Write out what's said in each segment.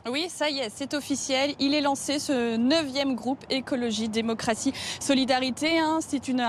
Oui, ça y est, c'est officiel. Il est lancé, ce 9e groupe Écologie, Démocratie, Solidarité. C'est une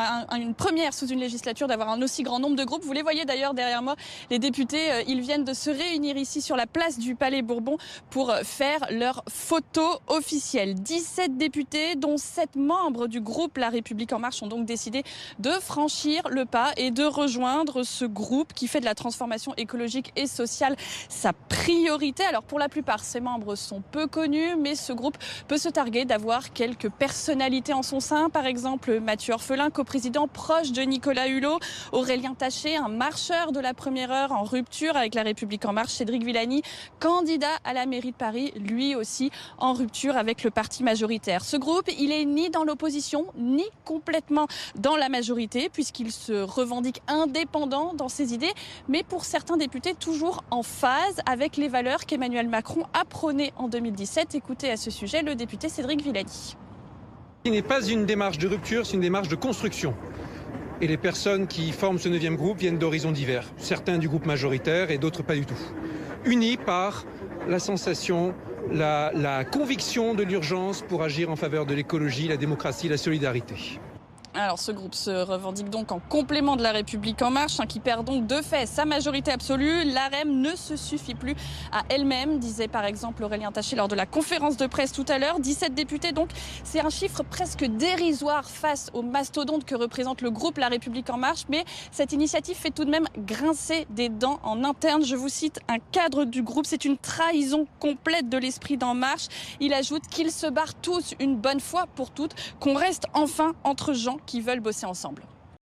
première sous une législature d'avoir un aussi grand nombre de groupes. Vous les voyez d'ailleurs derrière moi, les députés, ils viennent de se réunir ici sur la place du Palais Bourbon pour faire leur photo officielle. 17 députés, dont 7 membres du groupe La République En Marche, ont donc décidé de franchir le pas et de rejoindre ce groupe qui fait de la transformation écologique et sociale sa priorité. Alors pour la plupart, ces membres sont peu connus, mais ce groupe peut se targuer d'avoir quelques personnalités en son sein. Par exemple, Mathieu Orphelin, coprésident proche de Nicolas Hulot, Aurélien Taché, un marcheur de la première heure en rupture avec La République En Marche, Cédric Villani, candidat à la mairie de Paris, lui aussi en rupture avec le parti majoritaire. Ce groupe, il est ni dans l'opposition, ni complètement dans la majorité, puisqu'il se revendique indépendant dans ses idées, mais pour certains députés, toujours en phase avec les valeurs qu'Emmanuel Macron a prônées en 2017. Écoutez à ce sujet le député Cédric Villani. Ce n'est pas une démarche de rupture, c'est une démarche de construction. Et les personnes qui forment ce 9e groupe viennent d'horizons divers. Certains du groupe majoritaire et d'autres pas du tout. Unis par la sensation, la conviction de l'urgence pour agir en faveur de l'écologie, la démocratie, la solidarité. Alors ce groupe se revendique donc en complément de La République En Marche, qui perd donc de fait sa majorité absolue. L'AREM ne se suffit plus à elle-même, disait par exemple Aurélien Taché lors de la conférence de presse tout à l'heure. 17 députés donc, c'est un chiffre presque dérisoire face au mastodonte que représente le groupe La République En Marche. Mais cette initiative fait tout de même grincer des dents en interne. Je vous cite un cadre du groupe: c'est une trahison complète de l'esprit d'En Marche. Il ajoute qu'ils se barrent tous une bonne fois pour toutes, qu'on reste enfin entre gens qui veulent bosser ensemble.